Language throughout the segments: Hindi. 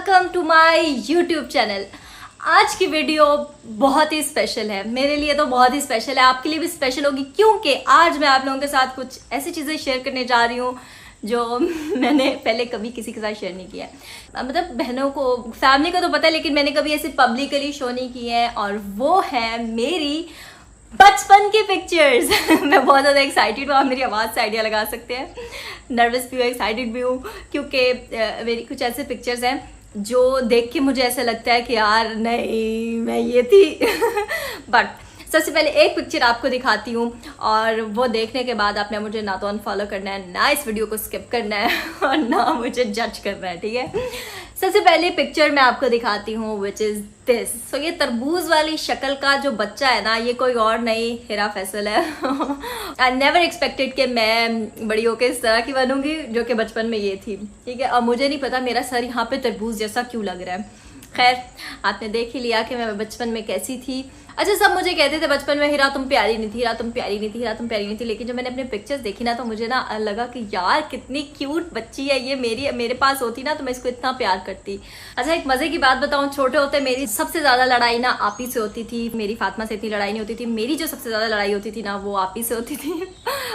Welcome to my YouTube channel. आज की वीडियो बहुत ही स्पेशल है, मेरे लिए तो बहुत ही स्पेशल है, आपके लिए भी स्पेशल होगी क्योंकि आज मैं आप लोगों के साथ कुछ ऐसी चीज़ें शेयर करने जा रही हूँ जो मैंने पहले कभी किसी के साथ शेयर नहीं किया है। मतलब बहनों को, फैमिली को तो पता है, लेकिन मैंने कभी ऐसे पब्लिकली शो नहीं की है, और वो है मेरी बचपन की पिक्चर्स। मैं बहुत ज़्यादा एक्साइटेड हूँ, आप मेरी आवाज़ से आइडिया लगा सकते हैं। नर्वस भी हूँ, एक्साइटेड भी हूँ, क्योंकि मेरी कुछ ऐसे पिक्चर्स हैं जो देख के मुझे ऐसा लगता है कि यार नहीं मैं ये थी। बट सबसे पहले एक पिक्चर आपको दिखाती हूँ, और वो देखने के बाद आपने मुझे ना तो अनफॉलो करना है, ना इस वीडियो को स्किप करना है, और ना मुझे जज करना है, ठीक है। सबसे पहले पिक्चर मैं आपको दिखाती हूँ विच इज़ दिस। सो ये तरबूज वाली शक्ल का जो बच्चा है ना, ये कोई और नहीं, हिरा फैसल है। आई नेवर एक्सपेक्टेड कि मैं बड़ी होकर इस तरह की बनूंगी जो कि बचपन में ये थी, ठीक है। और मुझे नहीं पता मेरा सर यहाँ पे तरबूज जैसा क्यों लग रहा है। खैर, आपने देख ही लिया कि मैं बचपन में कैसी थी। अच्छा, सब मुझे कहते थे बचपन में, हिरा तुम प्यारी नहीं थी, हिरा तुम प्यारी नहीं थी, हिरा तुम प्यारी नहीं थी। लेकिन जब मैंने अपने पिक्चर्स देखी ना, तो मुझे ना लगा कि यार कितनी क्यूट बच्ची है ये, मेरे पास होती ना तो मैं इसको इतना प्यार करती। अच्छा, एक मजे की बात बताऊं, छोटे होते मेरी सबसे ज्यादा लड़ाई ना आपी से होती थी। मेरी फातिमा से इतनी लड़ाई नहीं होती थी, मेरी जो सबसे ज्यादा लड़ाई होती थी ना वो आपी से होती थी।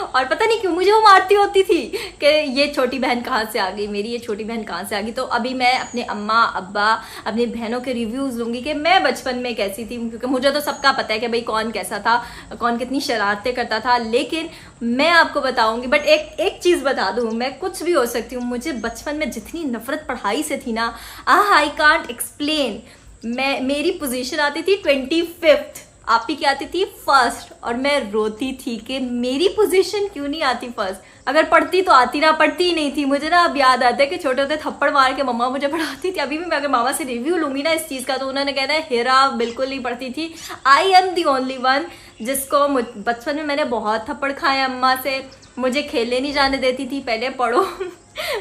और पता नहीं क्यों मुझे वो मारती होती थी कि ये छोटी बहन कहाँ से आ गई, मेरी ये छोटी बहन कहाँ से आ गई। तो अभी मैं अपने अम्मा अब्बा अपनी बहनों के रिव्यूज लूंगी कि मैं बचपन में कैसी थी, क्योंकि मुझे तो सबका पता है कि भाई कौन कैसा था, कौन कितनी शरारतें करता था। लेकिन मैं आपको बताऊंगी, बट एक चीज बता दूं, मैं कुछ भी हो सकती हूँ। मुझे बचपन में जितनी नफरत पढ़ाई से थी ना, आई कांट एक्सप्लेन। मेरी पोजीशन आती थी 25th, आपी की आती थी फर्स्ट, और मैं रोती थी कि मेरी पोजीशन क्यों नहीं आती फर्स्ट। अगर पढ़ती तो आती, ना पढ़ती ही नहीं थी। मुझे ना अब याद आता है कि छोटे होते थप्पड़ मार के मम्मा मुझे पढ़ाती थी। अभी भी मैं अगर मामा से रिव्यू लूंगी ना इस चीज़ का, तो उन्होंने कहना है हिरा बिल्कुल नहीं पढ़ती थी। I am the only one जिसको बचपन में मैंने बहुत थप्पड़ खाए अम्मा से। मुझे खेलने नहीं जाने देती थी, पहले पढ़ो।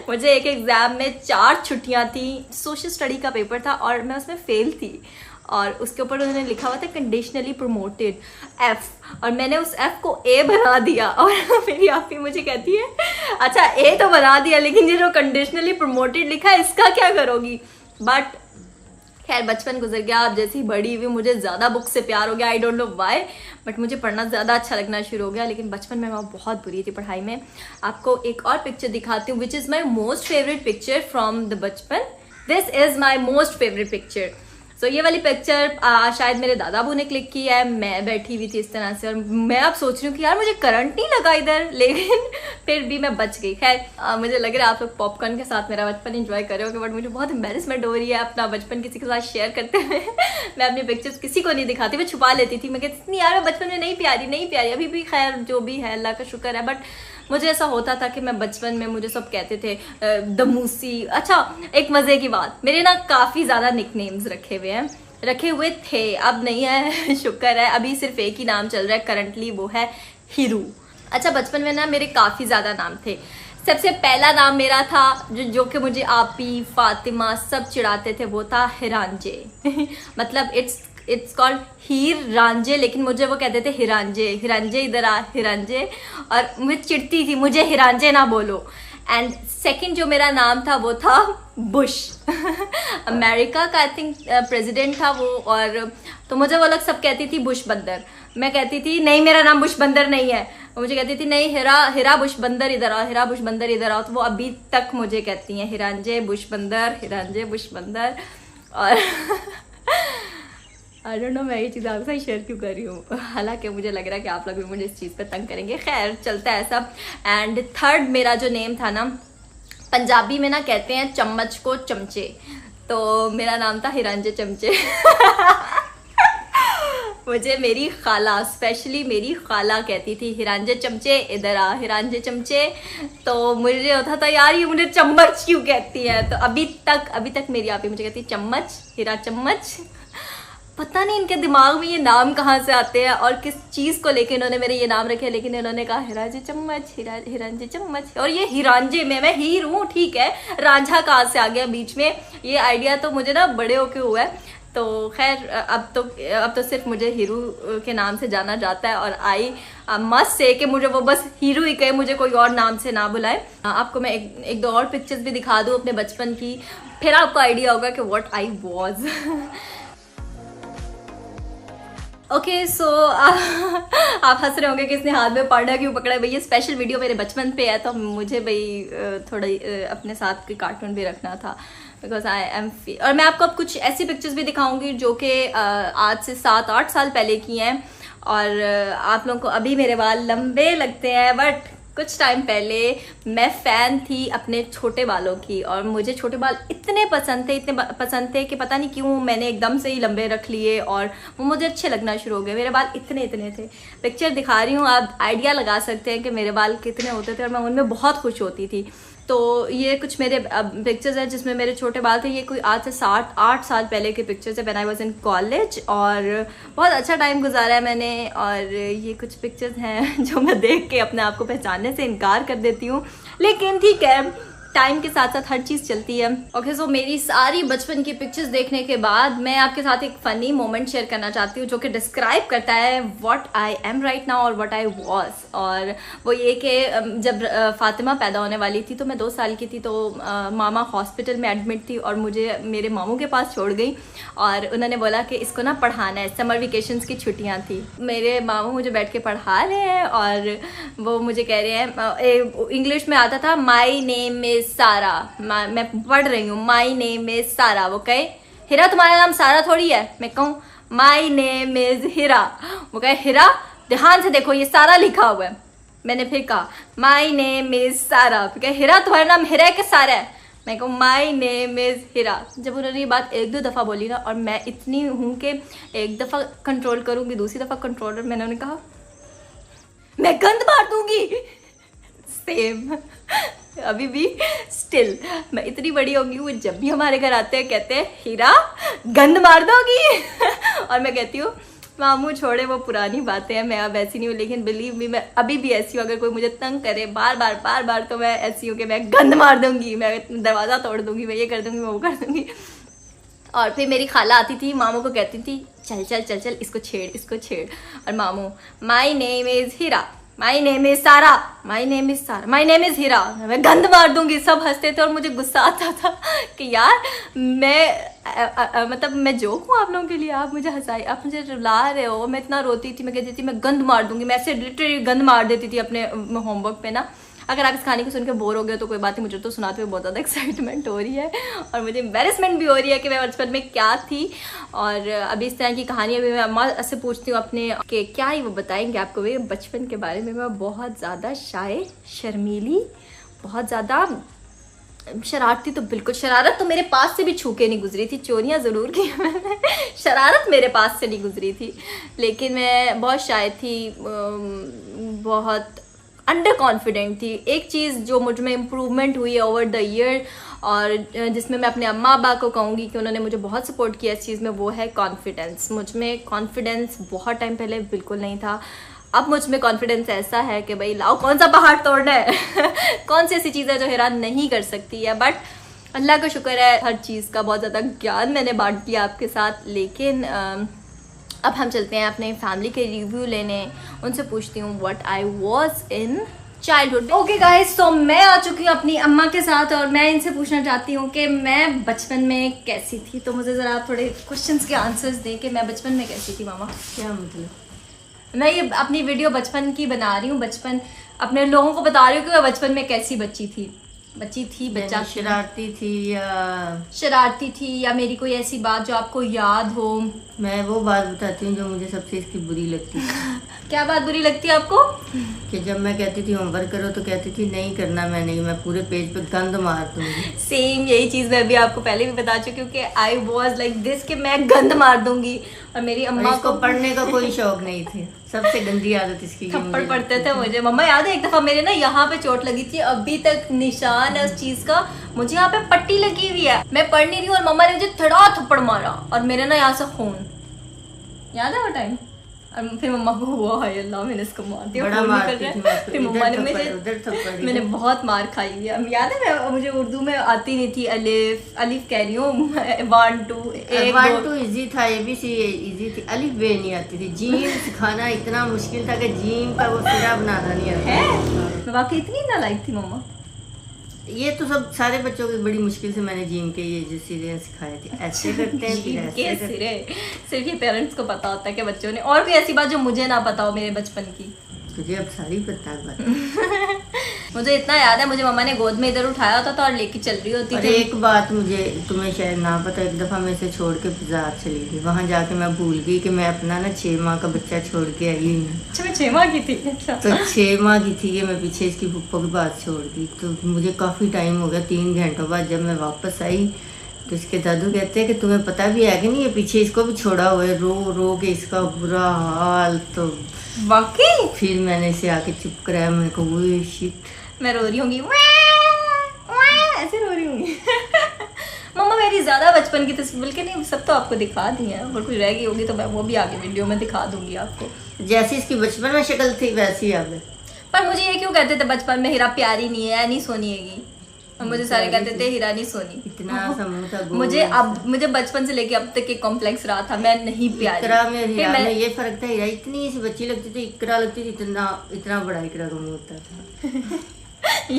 मुझे एक एग्जाम में 4 छुट्टियां थी, सोशल स्टडी का पेपर था और मैं उसमें फेल थी, और उसके ऊपर उन्होंने लिखा हुआ था कंडीशनली प्रमोटेड F, और मैंने उस F को A बना दिया। और मेरी आपी मुझे कहती है अच्छा A तो बना दिया, लेकिन ये जो कंडीशनली प्रमोटेड लिखा है इसका क्या करोगी। बट खैर, बचपन गुजर गया। अब जैसी बड़ी हुई मुझे ज़्यादा बुक से प्यार हो गया, I don't know why, but मुझे पढ़ना ज़्यादा अच्छा लगना शुरू हो गया। लेकिन बचपन में मैं बहुत बुरी थी पढ़ाई में। आपको एक और पिक्चर दिखाती हूँ which is my most favourite picture from the बचपन। This is my most favourite picture. So ये वाली पिक्चर शायद मेरे दादाबू ने क्लिक की है। मैं बैठी हुई थी इस तरह से, और मैं अब सोच रही हूँ कि यार मुझे करंट नहीं लगा इधर, लेकिन फिर भी मैं बच गई। खैर, मुझे लग रहा है आप लोग पॉपकॉर्न के साथ मेरा बचपन एंजॉय कर रहे होगे, बट मुझे बहुत एम्बेरसमेंट हो रही है अपना बचपन किसी के साथ शेयर करते हुए। मैं अपनी पिक्चर्स किसी को नहीं दिखाती, मैं छुपा लेती थी। मैं कहती थी यार मैं बचपन में नहीं प्यारी। अभी भी खैर जो भी है अल्लाह का शुक्र है, बट मुझे ऐसा होता था कि मैं बचपन में, मुझे सब कहते थे दमूसी। अच्छा, एक मज़े की बात, मेरे ना काफ़ी ज़्यादा निकनेम्स रखे हुए थे, अब नहीं है। शुक्र है, अभी सिर्फ एक ही नाम चल रहा है करंटली, वो है हीरू। अच्छा, बचपन में ना मेरे काफ़ी ज़्यादा नाम थे। सबसे पहला नाम मेरा था जो कि मुझे आपी फातिमा सब चिढ़ाते थे, वो था हिरांजे। मतलब इट्स कॉल्ड हीर रांझे, लेकिन मुझे वो कहते थे हिरांजे। हिरांजे इधर आ, हिरांजे। और मुझे चिढ़ती थी, मुझे हिरांजे ना बोलो। एंड सेकंड जो मेरा नाम था वो था बुश। अमेरिका का आई थिंक प्रेसिडेंट था वो, और तो मुझे वो लोग सब कहती थी बुश बंदर। मैं कहती थी नहीं, मेरा नाम बुश बंदर नहीं है। मुझे कहती थी नहीं, हिरा बुश बंदर इधर आओ, हिरा बुश बंदर इधर आओ। तो वो अभी तक मुझे कहती हैं हिरांजे बुश बंदर, हिरांजे बुश बंदर। और आई डोंट नो मैं ये चीज़ आपके साथ शेयर क्यों कर रही हूँ, हालांकि मुझे लग रहा है कि आप लोग भी मुझे इस चीज़ पे तंग करेंगे। खैर, चलता है सब। एंड थर्ड मेरा जो नेम था ना, पंजाबी में ना कहते हैं चम्मच को चमचे, तो मेरा नाम था हिरांजे चमचे। मुझे मेरी खाला, स्पेशली मेरी खाला कहती थी हिरांजे चमचे इधर आ, हिरांजे चमचे। तो मुझे होता था यार ये मुझे चम्मच क्यों कहती है। तो अभी तक मेरी आपी मुझे कहती है चम्मच, हिरा चम्मच। पता नहीं इनके दिमाग में ये नाम कहाँ से आते हैं और किस चीज़ को लेके इन्होंने मेरे ये नाम रखे, लेकिन इन्होंने कहा हिरांजे चम्मच, हिरांजे चम्मच। और ये हिरांजे में मैं हीर हूँ, ठीक है, रांझा कहाँ से आ गया बीच में, ये आइडिया तो मुझे ना बड़े होके हुआ है। तो खैर अब तो सिर्फ मुझे हीरू के नाम से जाना जाता है, और आई मस्ट से कि मुझे वो बस हीरू ही कहे, मुझे कोई और नाम से ना बुलाए। आपको मैं एक दो और पिक्चर्स भी दिखा दूँ अपने बचपन की, फिर आपको आइडिया होगा कि what I was. Okay so आप हंस रहे होंगे कि इसने हाथ में पांडा क्यों पकड़ा है। भाई ये स्पेशल वीडियो मेरे बचपन पे है, तो मुझे भाई थोड़ा अपने साथ कोई कार्टून भी रखना था, बिकॉज आई एम और मैं आपको अब कुछ ऐसी पिक्चर्स भी दिखाऊंगी जो कि आज से 7-8 साल पहले की हैं, और आप लोगों को अभी मेरे बाल लंबे लगते हैं, बट कुछ टाइम पहले मैं फ़ैन थी अपने छोटे बालों की, और मुझे छोटे बाल इतने पसंद थे कि पता नहीं क्यों मैंने एकदम से ही लंबे रख लिए और वो मुझे अच्छे लगना शुरू हो गए। मेरे बाल इतने थे। पिक्चर दिखा रही हूँ, आप आइडिया लगा सकते हैं कि मेरे बाल कितने होते थे, और मैं उनमें बहुत खुश होती थी। तो ये कुछ मेरे पिक्चर्स हैं जिसमें मेरे छोटे बाल थे। ये कोई आज से 7-8 साल पहले के पिक्चर्स है, when I was in college, और बहुत अच्छा टाइम गुजारा है मैंने। और ये कुछ पिक्चर्स हैं जो मैं देख के अपने आप को पहचानने से इनकार कर देती हूँ, लेकिन ठीक है, टाइम के साथ साथ हर चीज़ चलती है। ओके सो मेरी सारी बचपन की पिक्चर्स देखने के बाद मैं आपके साथ एक फ़नी मोमेंट शेयर करना चाहती हूँ जो कि डिस्क्राइब करता है what I am right now और व्हाट आई वाज। और वो ये कि जब फातिमा पैदा होने वाली थी तो मैं 2 साल की थी, तो मामा हॉस्पिटल में एडमिट थी और मुझे मेरे मामू के पास छोड़ गई, और उन्होंने बोला कि इसको ना पढ़ाना है, समर वेकेशंस की छुट्टियाँ थी। मेरे मामू मुझे बैठ के पढ़ा रहे हैं और वो मुझे कह रहे हैं, इंग्लिश में आता था माई नेम इज सारा, मैं पढ़ रही हूँ माई नेम इज सारा। वो कहे हिरा तुम्हारा नाम सारा थोड़ी है, मैं कहूँ माई नेम इज हिरा। वो कहे हिरा ध्यान से देखो ये सारा लिखा हुआ है। मैंने फिर कहा माई नेम इज सारा, फिर कहे हिरा तुम्हारा नाम हिरा है कि सारा है, मैं कहूँ माई नेम इज हिरा। जब उन्होंने ये बात 1-2 दफ़ा बोली ना, और मैं इतनी हूँ कि एक दफ़ा कंट्रोल करूँगी, दूसरी दफ़ा कंट्रोल, मैंने उन्हें कहा मैं गंद मार दूंगी। सेम अभी भी स्टिल मैं इतनी बड़ी होगी, वो जब भी हमारे घर आते हैं कहते हैं हीरा गंद मार दोगी। और मैं कहती हूँ मामू छोड़े वो पुरानी बातें हैं, मैं अब ऐसी नहीं हूँ, लेकिन बिलीव मी मैं अभी भी ऐसी हूँ। अगर कोई मुझे तंग करे बार बार तो मैं ऐसी हूँ कि मैं गंद मार दूंगी, मैं दरवाज़ा तोड़ दूंगी, मैं ये कर दूंगी, मैं वो कर दूंगी। और फिर मेरी खाला आती थी, मामू को कहती थी चल इसको छेड़। और मामू my name is Heera, my name is Sara, my name is Sara, my name is हीरा, मैं गंद मार दूंगी। सब हंसते थे और मुझे गुस्सा आता था कि यार मैं मतलब मैं जोक हूँ आप लोगों के लिए, आप मुझे हंसाई, आप मुझे रुला रहे हो। मैं इतना रोती थी, मैं कहती थी मैं गंद मार दूंगी, मैं ऐसे लिटरली गंद मार देती थी अपने होमवर्क पे ना। अगर आप इस कहानी को सुन के बोर हो गए तो कोई बात नहीं, मुझे तो सुनाते हुए बहुत ज़्यादा एक्साइटमेंट हो रही है और मुझे एम्बेरसमेंट भी हो रही है कि मैं बचपन में क्या थी। और अभी इस तरह की कहानियाँ भी मैं अम्मा से पूछती हूँ अपने कि क्या ही वो बताएंगे आपको वे बचपन के बारे में। मैं बहुत ज़्यादा शाय, शर्मीली, बहुत ज़्यादा शरारती, तो बिल्कुल शरारत तो मेरे पास से भी छू के नहीं गुजरी थी, चोरियाँ ज़रूर की मैंने, शरारत मेरे पास से नहीं गुजरी थी। लेकिन मैं बहुत शाय थी, बहुत अंडर कॉन्फिडेंट थी। एक चीज़ जो मुझ में इम्प्रूवमेंट हुई है ओवर द ईयर, और जिसमें मैं अपने अम्मा अब्बा को कहूँगी कि उन्होंने मुझे बहुत सपोर्ट किया इस चीज़ में, वो है कॉन्फिडेंस। मुझ में कॉन्फिडेंस बहुत टाइम पहले बिल्कुल नहीं था, अब मुझ में कॉन्फिडेंस ऐसा है कि भाई लाओ कौन सा पहाड़ तोड़ना है। कौन सी ऐसी चीज़ है जो हैरान नहीं कर सकती है। बट अल्लाह का शुक्र है हर चीज़ का बहुत ज़्यादा ज्ञान मैंने बांट दिया आपके साथ। लेकिन अब हम चलते हैं अपने फैमिली के रिव्यू लेने, उनसे पूछती हूँ what I was in childhood. Okay guys, तो मैं आ चुकी हूँ अपनी अम्मा के साथ और मैं इनसे पूछना चाहती हूँ कि मैं बचपन में कैसी थी। तो मुझे ज़रा थोड़े क्वेश्चंस के आंसर्स दें कि मैं बचपन में कैसी थी। मामा क्या मतलब? मैं ये अपनी वीडियो बचपन की बना रही हूँ, बचपन अपने लोगों को बता रही हूँ कि मैं बचपन में कैसी बच्चा शरारती थी या मेरी कोई ऐसी बात जो आपको याद हो। मैं वो बात बताती हूँ जो मुझे सबसे इसकी बुरी लगती है। क्या बात बुरी लगती है आपको? कि जब मैं कहती थी होमवर्क करो तो कहती थी नहीं करना, मैं पूरे पेज पे गंद मार दूंगी। सेम यही चीज़ मैं भी आपको पहले भी बता चुकी हूँ कि आई वॉज लाइक दिस कि मैं गंद मार दूंगी। और मेरी अम्मा को पढ़ने का कोई शौक नहीं थी, सबसे गंदी आदत इसकी। थप्पड़ पड़ते थे मुझे। मम्मा याद है एक दफ़ा मेरे ना यहाँ पे चोट लगी थी, अभी तक निशान है उस चीज़ का। मुझे यहाँ पे पट्टी लगी हुई है, मैं पढ़ नहीं रही हूँ और मम्मा ने मुझे थड़ा थप्पड़ मारा और मेरे ना यहाँ से खून। याद है वो टाइम? और फिर मम्मा को हुआ हाय अल्लाह मैंने इसको मार दिया, बड़ा फोन नहीं कर मारती रहा थी है। मैं इसको, फिर मम्मा ने उधर थप्पड़, मैंने बहुत मार खाई हुई है। अब याद है मुझे उर्दू में आती नहीं थी, अलिफ कह रही हूँ 1 2 1 1 2 2 इजी था, ABC इजी थी, अलिफ बे नहीं आती थी, जीम सिखाना इतना मुश्किल था कि जीम का वो सिरा बनाना नहीं आता है। वाकई इतनी नालायक थी मम्मा। ये तो सब सारे बच्चों की बड़ी मुश्किल से मैंने जीम के ये जो सिरे सिखाए थे, ऐसे करते हैं फिर ऐसे के करते सिरे सिर्फ ये पेरेंट्स को पता होता है कि बच्चों ने, और कोई ऐसी बात जो मुझे ना पता हो मेरे बचपन की। तुझे अब सारी पता है। मुझे इतना याद है मुझे मम्मा ने गोद में इधर उठाया होता था और लेके चल रही होती और थी। एक बात मुझे तुम्हें शायद ना पता, एक दफ़ा मैं इसे छोड़ के बाजार चली गई, वहाँ जाके मैं भूल गई कि मैं अपना ना 6 माह का बच्चा छोड़ के आई हूँ। अच्छा मैं 6 माह की थी। अच्छा तो 6 माह की थी ये, मैं पीछे इसकी फुप्पो के पास छोड़ दी। तो मुझे काफ़ी टाइम हो गया, 3 घंटों बाद जब मैं वापस आई तो इसके दादू कहते हैं कि तुम्हें पता भी है कि नहीं ये पीछे इसको भी छोड़ा हुआ है, रो रो के इसका बुरा हाल। तो वाकई फिर मैंने इसे आके चुप कराया, मैंने कहा वो शिट मैं रो रही होंगी, ऐसे रो रही होंगी। मम्मा मेरी ज्यादा बचपन की तस्वीर, बल्कि नहीं सब तो आपको दिखा दी है, और कुछ रह गई होगी तो मैं वो भी आगे वीडियो में दिखा दूंगी आपको। जैसी इसकी बचपन में शक्ल थी वैसी अब है। पर मुझे ये क्यों कहते थे बचपन में हीरा प्यारी नहीं है, नहीं सोनी हैगी, और मुझे सारे कहते थे हीरा नहीं सोनी। इतना सा मुंह था गोल। मुझे बचपन से लेके अब तक एक कॉम्प्लेक्स रहा था, मैं नहीं प्यारी। इकरा में फिर हीरा में ये फर्क था, हीरा इतनी सी बच्ची लगती थी, इकरा लगती थी इतना बड़ा इकरा का मुंह होता था।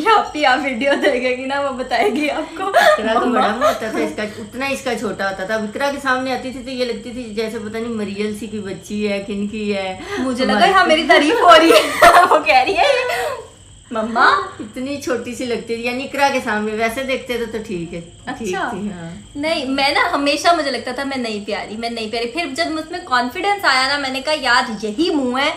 आप वीडियो देखेगी ना वो बताएगी आपको। इकरा का बड़ा मुंह होता था इसका, उतना इसका छोटा होता था। अब इकरा के सामने आती थी तो ये लगती थी जैसे पता नहीं मरियल सी की बच्ची है, किनकी है। मुझे लगा हाँ मेरी तारीफ हो रही है। वो कह रही है मम्मा इतनी छोटी सी लगती थी, यानी इकरा के सामने, वैसे देखते तो ठीक है। ठीक अच्छा थी, हाँ। नहीं मैं ना हमेशा मुझे लगता था मैं नहीं प्यारी। फिर जब मुझमें कॉन्फिडेंस आया ना, मैंने कहा यार यही मुंह है,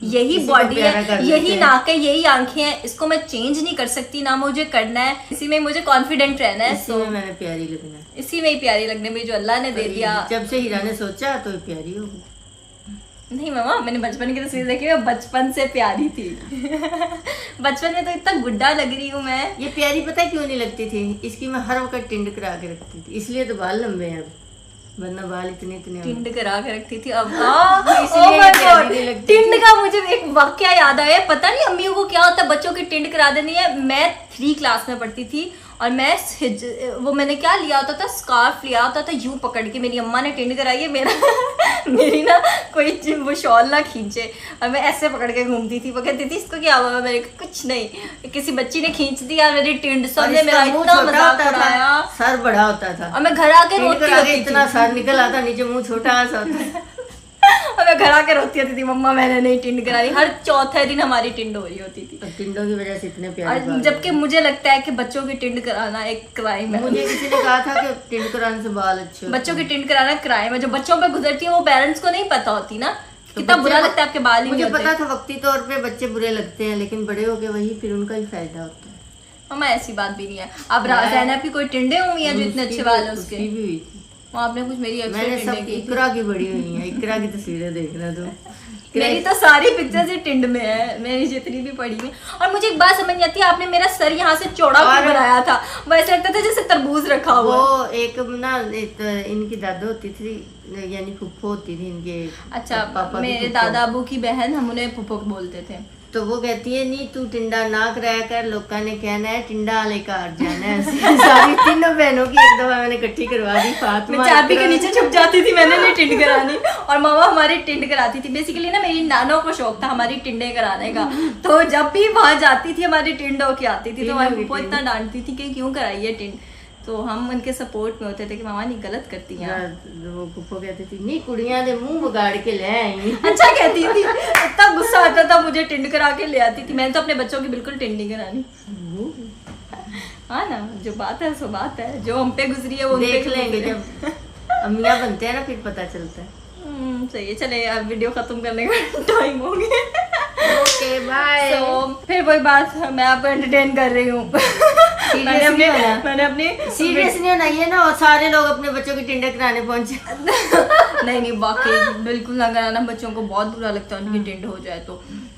यही बॉडी है, यही नाक है, यही आंखें हैं, इसको मैं चेंज नहीं कर सकती, ना मुझे करना है, इसी में मुझे कॉन्फिडेंट रहना है। इसी में मैंने प्यारी लगना है, इसी में ही प्यारी लगने में जो अल्लाह ने दे दिया। जब से हीरा ने सोचा तो प्यारी होगी। नहीं मामा मैंने बचपन की तस्वीर देखी, मैं बचपन से प्यारी थी। बचपन में तो इतना गुड्डा लग रही हूँ मैं। ये प्यारी पता है क्यों नहीं लगती थी, इसकी मैं हर वक्त टिंड करा के रखती थी, इसलिए तो बाल लंबे हैं अब, वरना बाल इतने टिंड करा के रखती थी। अब इसलिए प्यारी नहीं लगती थी। टिंड का मुझे एक वाकया याद आया, पता नहीं अम्मियों को क्या होता है बच्चों की टिंड करा देनी है। मैं 3 क्लास में पढ़ती थी और वो मैंने क्या लिया होता था, स्कार्फ लिया होता था, यूं पकड़ के मेरी अम्मा ने टिंड कराई है मेरा। मेरी ना कोई वो शॉल ना खींचे और मैं ऐसे पकड़ के घूमती थी। वो कहती थी इसको क्या हुआ, मेरे कुछ नहीं, किसी बच्ची ने खींच दिया मेरी टिंड, सबने मेरा इतना मजाक उड़ाया। सर बड़ा होता था और मैं घर आके रोती होती थी, इतना सर निकल आता, नीचे मुंह छोटा सा होता। और मैं घर आके रोती होती थी मम्मा मैंने नहीं टिंड कराई। हर चौथे दिन हमारी टिंड हो रही होती थी। टिंडों की वजह से इतने प्यारे और जबकि मुझे लगता है कि बच्चों की टिंड कराना एक क्राइम है। मुझे किसी ने कहा था कि टिंड कराने से बाल अच्छे, बच्चों की टिंड कराना क्राइम है। जो बच्चों पे गुजरती है वो पेरेंट्स को नहीं पता होती ना, कितना बुरा लगता है आपके बाल ही नहीं मुझे होते। पता था वक्ती तौर पे बच्चे बुरे लगते हैं, लेकिन बड़े होके वही फिर उनका ही फायदा होता है। मम्मा ऐसी बात भी नहीं है। अब ज़ैनब की कोई टिंडे हुई हैं जो इतने अच्छे बाल है उसके? भी हुई थी। आपने कुछ मेरी मैंने सब इकरा की बड़ी हुई है, इकरा की तस्वीरें देखना तो। मेरी तो सारी पिक्चर्स ही टिंड में है, मेरी जितनी भी पड़ी हुई। और मुझे एक बात समझ नहीं आती, आपने मेरा सर यहाँ से चौड़ा क्यों बनाया था? वैसे लगता था जैसे तरबूज रखा हुआ। वो एक ना इनकी दादा होती थी, यानी फुफ्फो होती थी इनके। अच्छा पापा मेरे दादा अबू की बहन, हम उन्हें फुफ्फो बोलते थे। तो वो कहती है नहीं तू टिंडा ना कराया कर, लोगों ने कहना है टिंडा वाले घर जाना है। सारी तीनों बहनों की एक दफा मैंने इकट्ठी करवा दी। फातिमा मैं चाबी के नीचे छुप जाती थी, मैंने नहीं टिंड करानी, और मामा हमारी टिंड कराती थी। बेसिकली ना मेरी नानों को शौक था हमारी टिंडे कराने का, तो जब भी वहां जाती थी हमारी टिंड होके आती थी, तो हमारी फुफ्फो इतना डांटती थी कि क्यों कराई है टिंड। तो हम उनके सपोर्ट में होते थे कि मामा नहीं गलत करती हैं। वो फुफ्फो कहती थी नहीं कुड़ियां दे मुंह बिगाड़ के ले आई। अच्छा कहती थी, इतना गुस्सा आता था मुझे, टिंड करा के ले आती थी। मैंने तो अपने बच्चों की बिल्कुल टिंड नहीं करानी। हाँ ना, जो बात है सो बात है, जो हम पे गुजरी है वो देख लेंगे जब अम्मियाँ बनते हैं ना, फिर पता चलता है। सही है, चले अब वीडियो खत्म करने का टाइम हो गया। Okay bye. फिर वही बात, मैं आपको एंटरटेन कर रही हूँ। मैंने अपनी सीरियस नहीं होना ये ना, और सारे लोग अपने बच्चों की टिंडे कराने पहुंचे। नहीं बाकी बिल्कुल ना कराना, बच्चों को बहुत बुरा लगता है उनकी टिंड हो जाए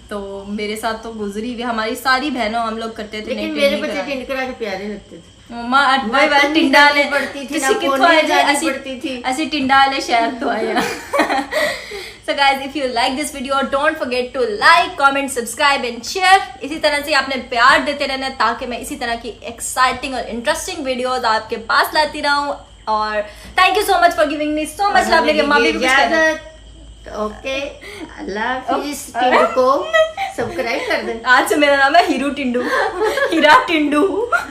तो मेरे साथ तो गुजरी हुई, हमारी सारी बहनों हम लोग करते थे। लेकिन मेरे बच्चे टिंड करा के प्यारे लगते थे। मम्मा अटवाई वाले टिंडा वाले पड़ती थी ना, पड़ती थी। ऐसी टिंडा वाले शहर तो आया। So guys if you like this video don't forget to like, comment, subscribe and share. इसी तरह से आपने प्यार देते रहना ताकि मैं इसी तरह की एक्साइटिंग और इंटरेस्टिंग वीडियोस आपके पास लाती रहूं। और thank you so much for giving me so much love. मेरी अम्मा भी कुछ कहना है। ओके, अल्लाह हाफिज़। टिंडू को सब्सक्राइब कर दें। आज से मेरा नाम है हीरू टिंडू, हीरा टिंडू।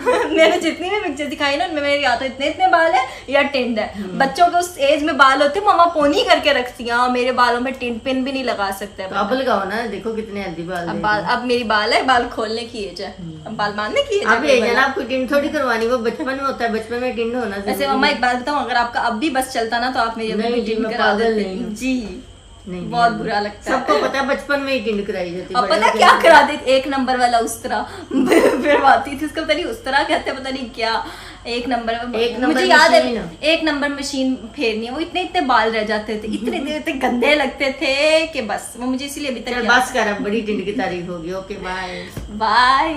मैंने जितनी भी पिक्चर दिखाई ना उनमें मेरे या तो इतने बाल है या टिंड है। बच्चों के उस एज में बाल होते मम्मा पोनी करके रखती हैं और मेरे बालों में टिंड पिन भी नहीं लगा सकते। तो अब लगाओ ना, देखो कितने हेल्दी बाल। अब मेरी बाल है, बाल खोलने की एज है, अब बाल बांधने की एज है। अब एज है ना, आपको टिंड थोड़ी करवानी, वो बचपन में होता है, बचपन में टिंड होना। वैसे मम्मा एक बात बताऊं, अगर आपका अब भी बस चलता ना तो आप मेरी अभी भी टिंड करा देते जी। नहीं, बहुत बुरा लगता है। सबको पता है बचपन में ही टिंड कराई जाती है। अब पता क्या करा देते, एक नंबर वाला उस्तरा फिरवाती थी, उसको पता नहीं उस्तरा कहते पता नहीं क्या। एक नंबर मुझे याद है, एक नंबर मशीन फेरनी है, वो इतने बाल रह जाते थे, इतने गंदे लगते थे कि बस वो मुझे इसीलिए अभी तक बस कर, अब बड़ी टिंड की तारीफ होगी। Okay bye bye.